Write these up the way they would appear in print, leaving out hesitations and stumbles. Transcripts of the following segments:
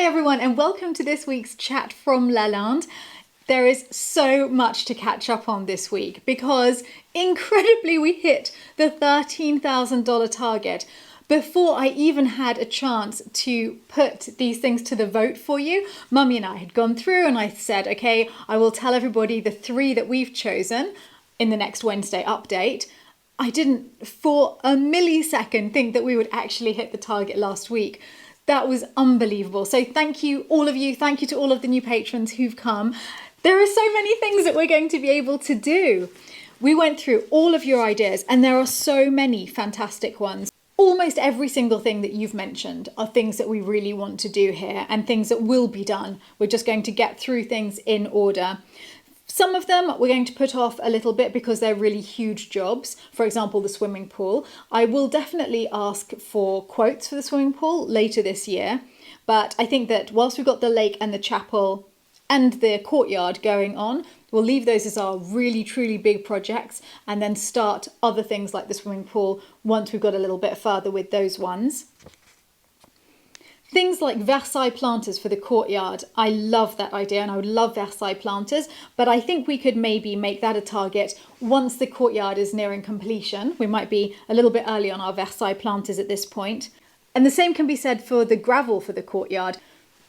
Hi everyone and welcome to this week's chat from Lalande. There is so much to catch up on this week because incredibly we hit the $13,000 target before I even had a chance to put these things to the vote for you. Mummy and I had gone through and I said, okay, I will tell everybody the 3 that we've chosen in the next Wednesday update. I didn't for a millisecond think that we would actually hit the target last week. That was unbelievable. So thank you, all of you. Thank you to all of the new patrons who've come. There are so many things that we're going to be able to do. We went through all of your ideas and there are so many fantastic ones. Almost every single thing that you've mentioned are things that we really want to do here and things that will be done. We're just going to get through things in order. Some of them we're going to put off a little bit because they're really huge jobs. For example, the swimming pool. I will definitely ask for quotes for the swimming pool later this year. But I think that whilst we've got the lake and the chapel and the courtyard going on, we'll leave those as our really, truly big projects and then start other things like the swimming pool once we've got a little bit further with those ones. Things like Versailles planters for the courtyard. I love that idea and I would love Versailles planters, but I think we could maybe make that a target once the courtyard is nearing completion. We might be a little bit early on our Versailles planters at this point. And the same can be said for the gravel for the courtyard.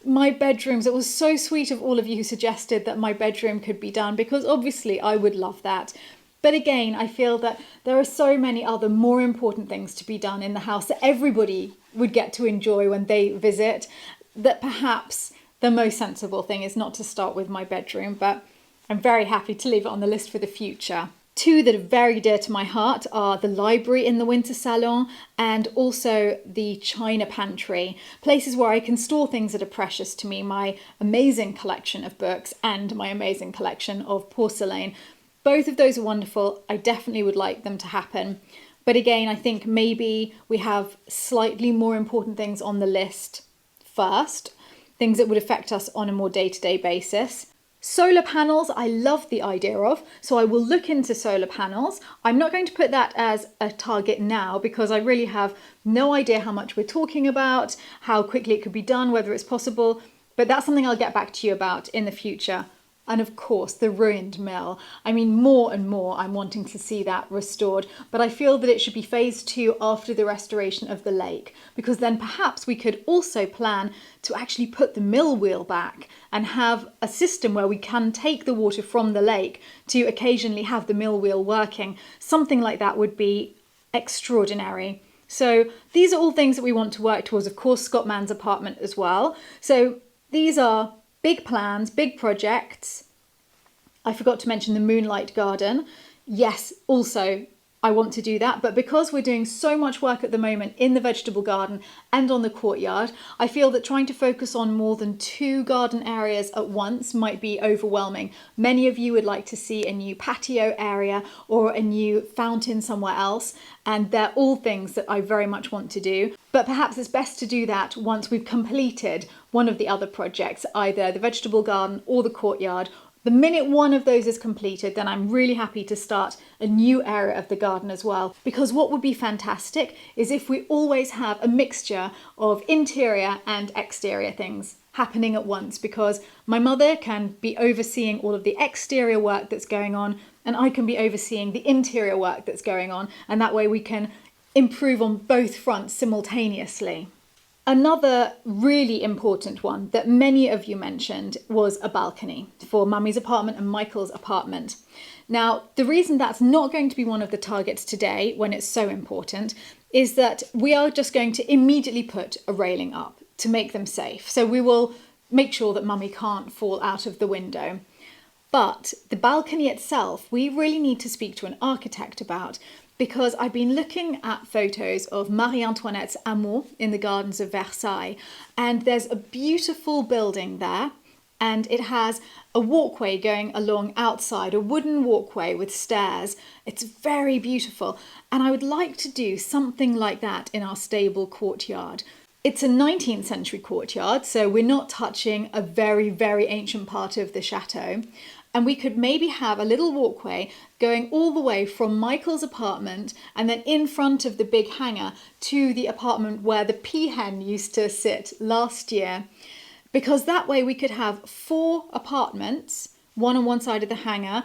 My bedrooms, it was so sweet of all of you who suggested that my bedroom could be done because obviously I would love that. But again, I feel that there are so many other more important things to be done in the house that everybody would get to enjoy when they visit, that perhaps the most sensible thing is not to start with my bedroom, but I'm very happy to leave it on the list for the future. 2 that are very dear to my heart are the library in the winter salon and also the china pantry, places where I can store things that are precious to me, my amazing collection of books and my amazing collection of porcelain. Both of those are wonderful. I definitely would like them to happen. But again, I think maybe we have slightly more important things on the list first, things that would affect us on a more day-to-day basis. Solar panels, I love the idea of, so I will look into solar panels. I'm not going to put that as a target now because I really have no idea how much we're talking about, how quickly it could be done, whether it's possible, but that's something I'll get back to you about in the future. And of course, the ruined mill. I mean, more and more I'm wanting to see that restored, but I feel that it should be phase 2 after the restoration of the lake, because then perhaps we could also plan to actually put the mill wheel back and have a system where we can take the water from the lake to occasionally have the mill wheel working. Something like that would be extraordinary. So these are all things that we want to work towards. Of course, Scott Mann's apartment as well. So these are big plans, big projects. I forgot to mention the Moonlight Garden. Yes, also I want to do that, but because we're doing so much work at the moment in the vegetable garden and on the courtyard, I feel that trying to focus on more than 2 garden areas at once might be overwhelming. Many of you would like to see a new patio area or a new fountain somewhere else, and they're all things that I very much want to do. But perhaps it's best to do that once we've completed one of the other projects, either the vegetable garden or the courtyard. The minute one of those is completed, then I'm really happy to start a new area of the garden as well. Because what would be fantastic is if we always have a mixture of interior and exterior things happening at once, because my mother can be overseeing all of the exterior work that's going on and I can be overseeing the interior work that's going on, and that way we can improve on both fronts simultaneously. Another really important one that many of you mentioned was a balcony for Mummy's apartment and Michael's apartment. Now, the reason that's not going to be one of the targets today when it's so important is that we are just going to immediately put a railing up to make them safe. So we will make sure that Mummy can't fall out of the window. But the balcony itself, we really need to speak to an architect about, because I've been looking at photos of Marie Antoinette's Amour in the gardens of Versailles, and there's a beautiful building there, and it has a walkway going along outside, a wooden walkway with stairs. It's very beautiful, and I would like to do something like that in our stable courtyard. It's a 19th century courtyard, so we're not touching a very, very ancient part of the chateau. And we could maybe have a little walkway going all the way from Michael's apartment and then in front of the big hangar to the apartment where the peahen used to sit last year. because that way we could have 4 apartments, one on one side of the hangar,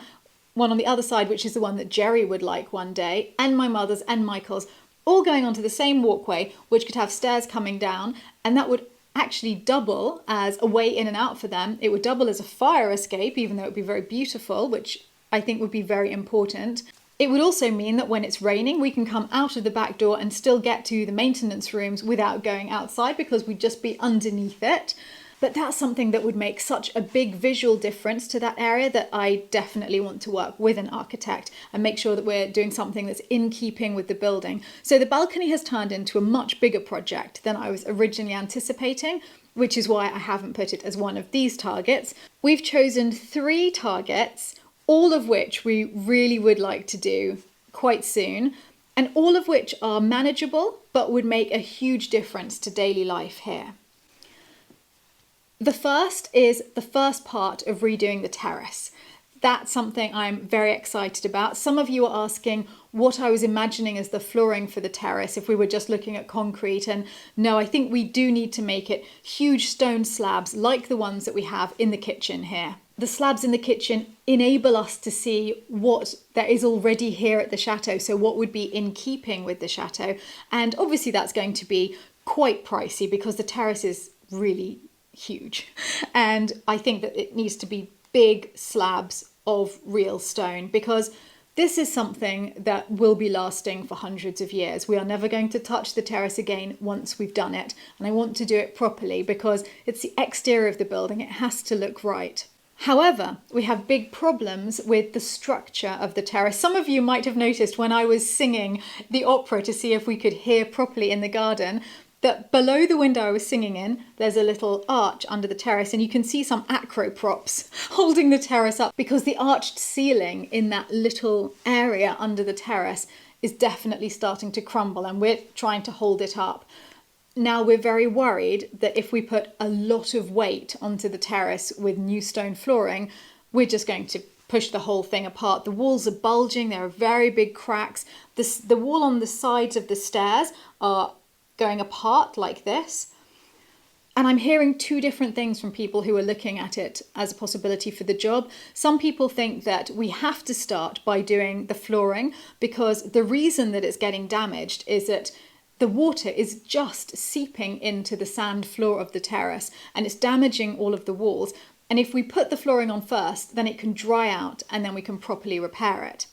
one on the other side, which is the one that Jerry would like one day, and my mother's and Michael's, all going onto the same walkway, which could have stairs coming down, and that would actually double as a way in and out for them. It would double as a fire escape, even though it would be very beautiful, which I think would be very important. It would also mean that when it's raining, we can come out of the back door and still get to the maintenance rooms without going outside, because we'd just be underneath it. But that's something that would make such a big visual difference to that area that I definitely want to work with an architect and make sure that we're doing something that's in keeping with the building. So the balcony has turned into a much bigger project than I was originally anticipating, which is why I haven't put it as one of these targets. We've chosen 3 targets, all of which we really would like to do quite soon, and all of which are manageable but would make a huge difference to daily life here. The first is the first part of redoing the terrace. That's something I'm very excited about. Some of you are asking what I was imagining as the flooring for the terrace if we were just looking at concrete. And no, I think we do need to make it huge stone slabs like the ones that we have in the kitchen here. The slabs in the kitchen enable us to see what there is already here at the chateau, so what would be in keeping with the chateau. And obviously that's going to be quite pricey because the terrace is really huge. And I think that it needs to be big slabs of real stone, because this is something that will be lasting for hundreds of years. We are never going to touch the terrace again once we've done it. And I want to do it properly because it's the exterior of the building. It has to look right. However, we have big problems with the structure of the terrace. Some of you might have noticed when I was singing the opera to see if we could hear properly in the garden, that below the window I was singing in, there's a little arch under the terrace, and you can see some acro props holding the terrace up, because the arched ceiling in that little area under the terrace is definitely starting to crumble, and we're trying to hold it up. Now we're very worried that if we put a lot of weight onto the terrace with new stone flooring, we're just going to push the whole thing apart. The walls are bulging, there are very big cracks. The wall on the sides of the stairs are going apart like this. And I'm hearing 2 different things from people who are looking at it as a possibility for the job. Some people think that we have to start by doing the flooring, because the reason that it's getting damaged is that the water is just seeping into the sand floor of the terrace and it's damaging all of the walls. And if we put the flooring on first, then it can dry out and then we can properly repair it.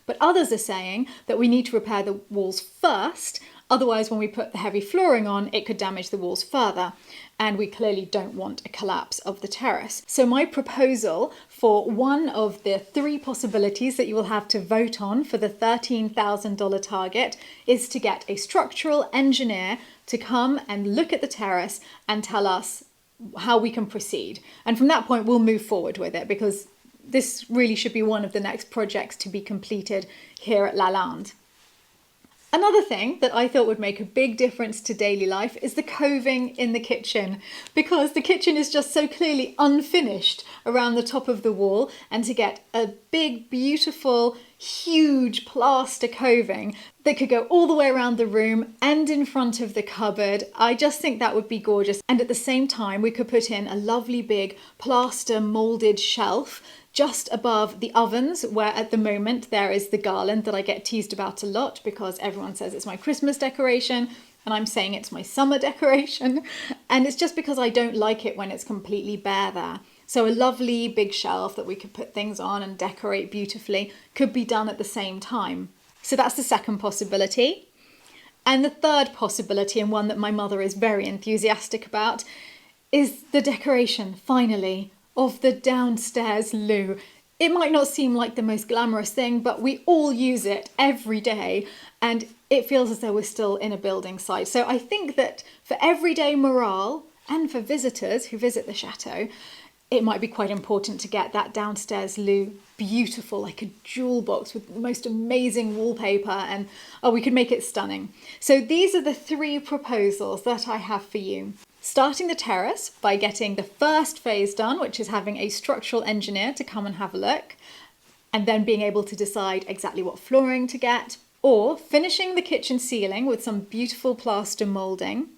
But others are saying that we need to repair the walls first. Otherwise, when we put the heavy flooring on, it could damage the walls further. And we clearly don't want a collapse of the terrace. So my proposal for one of the 3 possibilities that you will have to vote on for the $13,000 target is to get a structural engineer to come and look at the terrace and tell us how we can proceed. And from that point, we'll move forward with it, because this really should be one of the next projects to be completed here at Lalande. Another thing that I thought would make a big difference to daily life is the coving in the kitchen, because the kitchen is just so clearly unfinished around the top of the wall, and to get a big, beautiful, huge plaster coving that could go all the way around the room and in front of the cupboard, I just think that would be gorgeous. And at the same time, we could put in a lovely big plaster molded shelf just above the ovens, where at the moment there is the garland that I get teased about a lot because everyone says it's my Christmas decoration and I'm saying it's my summer decoration. And it's just because I don't like it when it's completely bare there. So a lovely big shelf that we could put things on and decorate beautifully could be done at the same time. So that's the second possibility. And the third possibility, and one that my mother is very enthusiastic about, is the decoration, finally, of the downstairs loo. It might not seem like the most glamorous thing, but we all use it every day and it feels as though we're still in a building site. So I think that for everyday morale and for visitors who visit the chateau, it might be quite important to get that downstairs loo beautiful, like a jewel box with the most amazing wallpaper, and we could make it stunning. So these are the 3 proposals that I have for you. Starting the terrace by getting the first phase done, which is having a structural engineer to come and have a look, and then being able to decide exactly what flooring to get, or finishing the kitchen ceiling with some beautiful plaster moulding,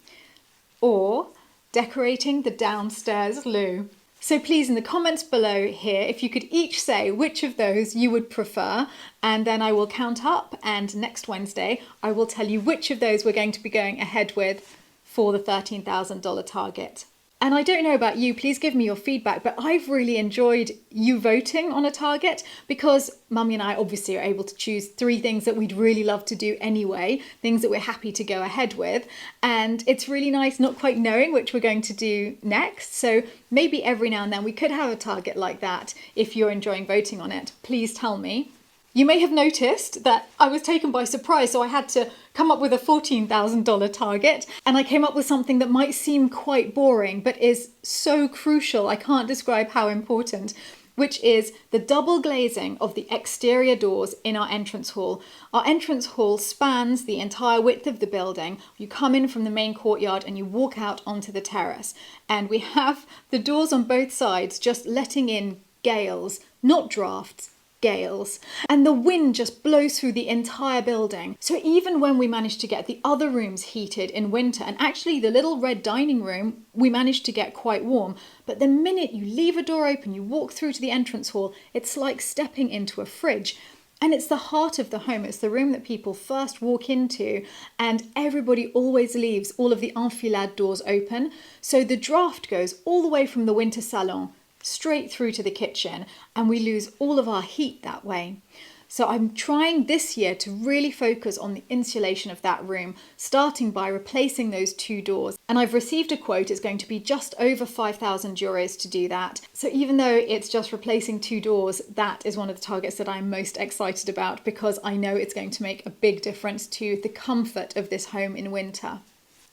or decorating the downstairs loo. So please, in the comments below here, if you could each say which of those you would prefer, and then I will count up, and next Wednesday I will tell you which of those we're going to be going ahead with for the $13,000 target. And I don't know about you, please give me your feedback, but I've really enjoyed you voting on a target, because Mummy and I obviously are able to choose 3 things that we'd really love to do anyway, things that we're happy to go ahead with. And it's really nice not quite knowing which we're going to do next. So maybe every now and then we could have a target like that. If you're enjoying voting on it, please tell me. You may have noticed that I was taken by surprise, so I had to come up with a $14,000 target, and I came up with something that might seem quite boring, but is so crucial, I can't describe how important, which is the double glazing of the exterior doors in our entrance hall. Our entrance hall spans the entire width of the building. You come in from the main courtyard and you walk out onto the terrace, and we have the doors on both sides just letting in gales, not drafts, gales, and the wind just blows through the entire building. So even when we managed to get the other rooms heated in winter, and actually the little red dining room, we managed to get quite warm, but the minute you leave a door open, you walk through to the entrance hall, it's like stepping into a fridge. And it's the heart of the home. It's the room that people first walk into, and everybody always leaves all of the enfilade doors open. So the draft goes all the way from the winter salon straight through to the kitchen, and we lose all of our heat that way. So I'm trying this year to really focus on the insulation of that room, starting by replacing those 2 doors. And I've received a quote, it's going to be just over 5,000 euros to do that. So even though it's just replacing 2 doors, that is one of the targets that I'm most excited about, because I know it's going to make a big difference to the comfort of this home in winter.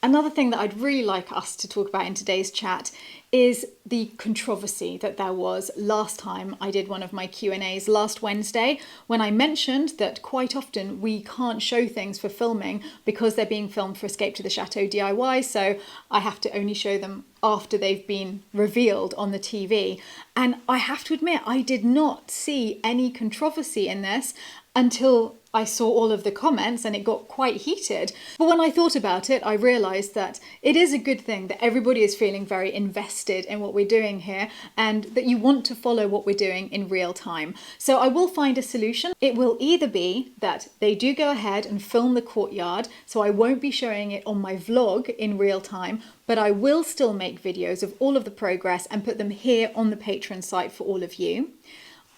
Another thing that I'd really like us to talk about in today's chat is the controversy that there was last time I did one of my Q&As last Wednesday, when I mentioned that quite often we can't show things for filming because they're being filmed for Escape to the Chateau DIY, so I have to only show them after they've been revealed on the TV. And I have to admit, I did not see any controversy in this until I saw all of the comments, and it got quite heated. But when I thought about it, I realised that it is a good thing that everybody is feeling very invested in what we're doing here, and that you want to follow what we're doing in real time. So I will find a solution. It will either be that they do go ahead and film the courtyard, so I won't be showing it on my vlog in real time, but I will still make videos of all of the progress and put them here on the Patreon site for all of you.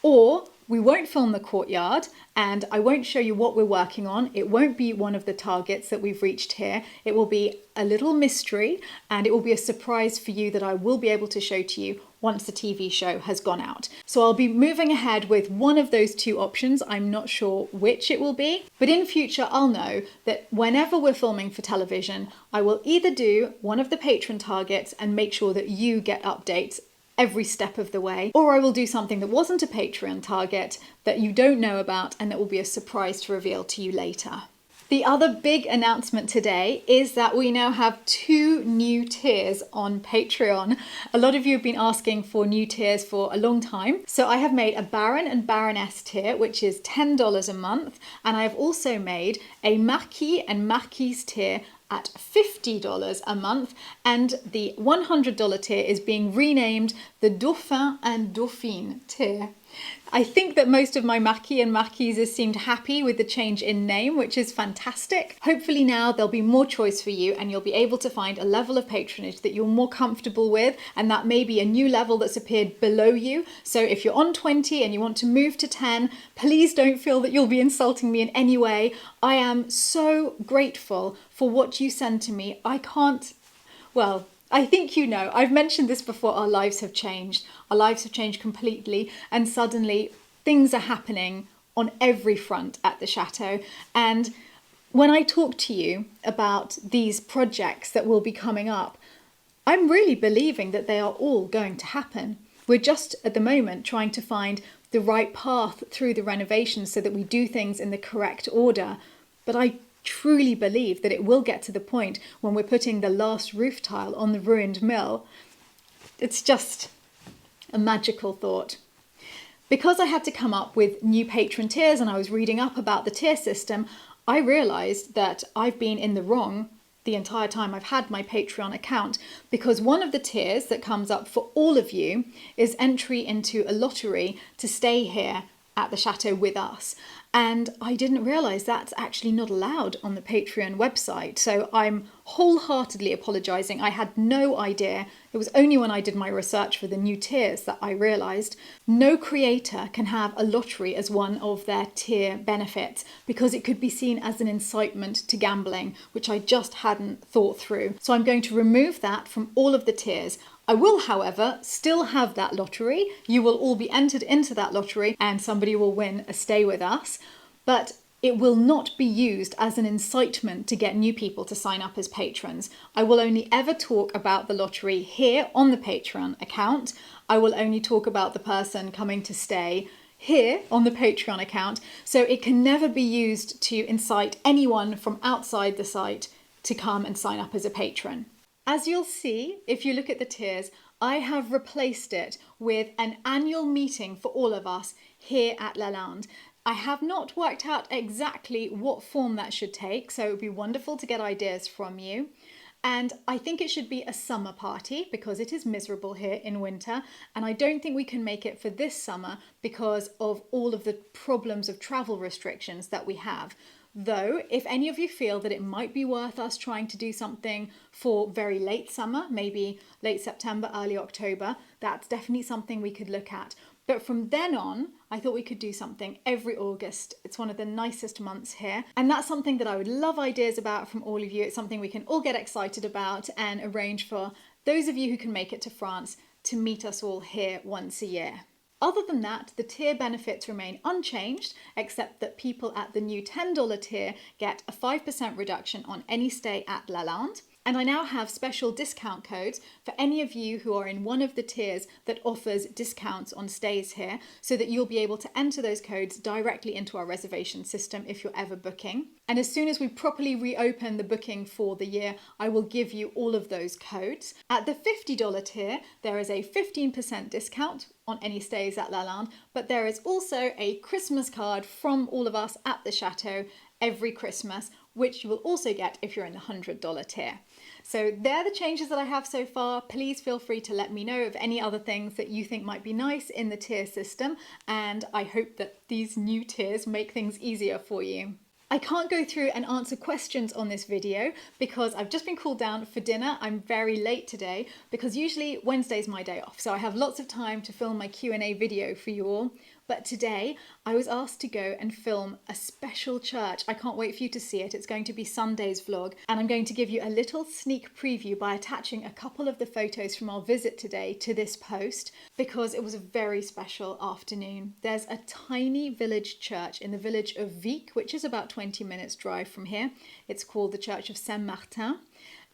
Or we won't film the courtyard, and I won't show you what we're working on. It won't be one of the targets that we've reached here. It will be a little mystery, and it will be a surprise for you that I will be able to show to you once the TV show has gone out. So I'll be moving ahead with one of those 2 options. I'm not sure which it will be, but in future I'll know that whenever we're filming for television, I will either do one of the Patreon targets and make sure that you get updates every step of the way, or I will do something that wasn't a Patreon target that you don't know about, and that will be a surprise to reveal to you later. The other big announcement today is that we now have 2 new tiers on Patreon. A lot of you have been asking for new tiers for a long time. So I have made a Baron and Baroness tier, which is $10 a month. And I have also made a Marquis and Marquise tier at $50 a month, and the $100 tier is being renamed the Dauphin and Dauphine tier. I think that most of my Marquis and Marquises seemed happy with the change in name, which is fantastic. Hopefully now there'll be more choice for you, and you'll be able to find a level of patronage that you're more comfortable with, and that may be a new level that's appeared below you. So if you're on 20 and you want to move to 10, please don't feel that you'll be insulting me in any way. I am so grateful for what you send to me. I think you know, I've mentioned this before, our lives have changed. Our lives have changed completely, and suddenly things are happening on every front at the chateau. And when I talk to you about these projects that will be coming up, I'm really believing that they are all going to happen. We're just at the moment trying to find the right path through the renovations so that we do things in the correct order. But I truly believe that it will get to the point when we're putting the last roof tile on the ruined mill. It's just a magical thought. Because I had to come up with new patron tiers and I was reading up about the tier system, I realised that I've been in the wrong the entire time I've had my Patreon account, because one of the tiers that comes up for all of you is entry into a lottery to stay here at the chateau with us. And I didn't realise that's actually not allowed on the Patreon website. So I'm wholeheartedly apologising. I had no idea. It was only when I did my research for the new tiers that I realised no creator can have a lottery as one of their tier benefits, because it could be seen as an incitement to gambling, which I just hadn't thought through. So I'm going to remove that from all of the tiers. I will, however, still have that lottery. You will all be entered into that lottery and somebody will win a stay with us, but it will not be used as an incitement to get new people to sign up as patrons. I will only ever talk about the lottery here on the Patreon account. I will only talk about the person coming to stay here on the Patreon account. So it can never be used to incite anyone from outside the site to come and sign up as a patron. As you'll see, if you look at the tiers, I have replaced it with an annual meeting for all of us here at Lalande. I have not worked out exactly what form that should take, so it would be wonderful to get ideas from you. And I think it should be a summer party because it is miserable here in winter, and I don't think we can make it for this summer because of all of the problems of travel restrictions that we have. Though, if any of you feel that it might be worth us trying to do something for very late summer, maybe late September, early October, that's definitely something we could look at. But from then on, I thought we could do something every August. It's one of the nicest months here. And that's something that I would love ideas about from all of you. It's something we can all get excited about and arrange for those of you who can make it to France to meet us all here once a year. Other than that, the tier benefits remain unchanged, except that people at the new $10 tier get a 5% reduction on any stay at Lalande. And I now have special discount codes for any of you who are in one of the tiers that offers discounts on stays here, so that you'll be able to enter those codes directly into our reservation system if you're ever booking. And as soon as we properly reopen the booking for the year, I will give you all of those codes. At the $50 tier, there is a 15% discount on any stays at Lalande, but there is also a Christmas card from all of us at the chateau every Christmas, which you will also get if you're in the $100 tier. So they're the changes that I have so far. Please feel free to let me know of any other things that you think might be nice in the tier system, and I hope that these new tiers make things easier for you. I can't go through and answer questions on this video because I've just been called down for dinner. I'm very late today because usually Wednesday's my day off, so I have lots of time to film my Q&A video for you all. But today I was asked to go and film a special church. I can't wait for you to see it. It's going to be Sunday's vlog, and I'm going to give you a little sneak preview by attaching a couple of the photos from our visit today to this post, because it was a very special afternoon. There's a tiny village church in the village of Vic, which is about 20 minutes drive from here. It's called the Church of Saint-Martin,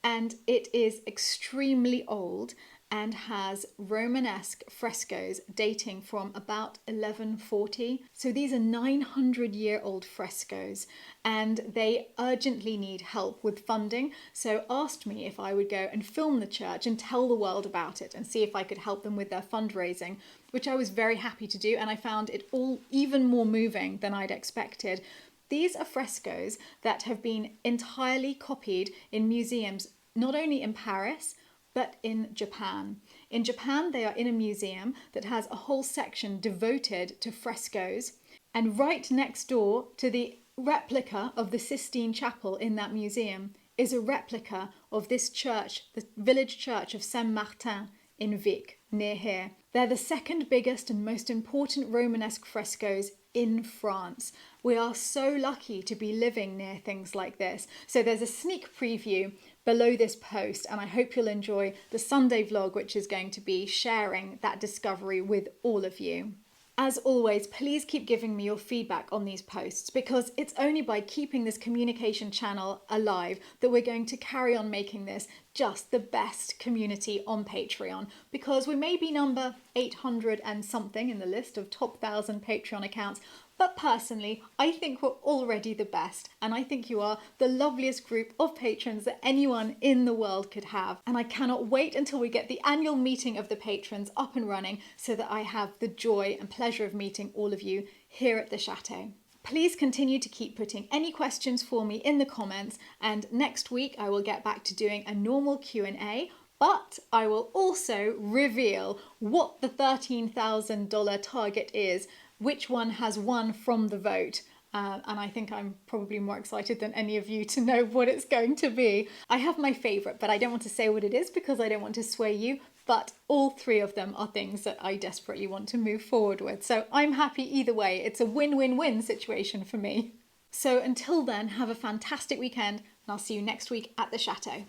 and it is extremely old and has Romanesque frescoes dating from about 1140. So these are 900-year-old frescoes, and they urgently need help with funding. So asked me if I would go and film the church and tell the world about it and see if I could help them with their fundraising, which I was very happy to do, and I found it all even more moving than I'd expected. These are frescoes that have been entirely copied in museums, not only in Paris, but in Japan. In Japan, they are in a museum that has a whole section devoted to frescoes. And right next door to the replica of the Sistine Chapel in that museum is a replica of this church, the village church of Saint-Martin in Vic, near here. They're the second biggest and most important Romanesque frescoes in France. We are so lucky to be living near things like this. So there's a sneak preview below this post, and I hope you'll enjoy the Sunday vlog, which is going to be sharing that discovery with all of you. As always, please keep giving me your feedback on these posts, because it's only by keeping this communication channel alive that we're going to carry on making this just the best community on Patreon, because we may be number 800 and something in the list of top 1,000 Patreon accounts, but personally, I think we're already the best, and I think you are the loveliest group of patrons that anyone in the world could have. And I cannot wait until we get the annual meeting of the patrons up and running so that I have the joy and pleasure of meeting all of you here at the Chateau. Please continue to keep putting any questions for me in the comments, and next week I will get back to doing a normal Q&A, but I will also reveal what the $13,000 target is, which one has won from the vote. And I think I'm probably more excited than any of you to know what it's going to be. I have my favourite, but I don't want to say what it is because I don't want to sway you. But all three of them are things that I desperately want to move forward with. So I'm happy either way. It's a win-win-win situation for me. So until then, have a fantastic weekend, and I'll see you next week at the Chateau.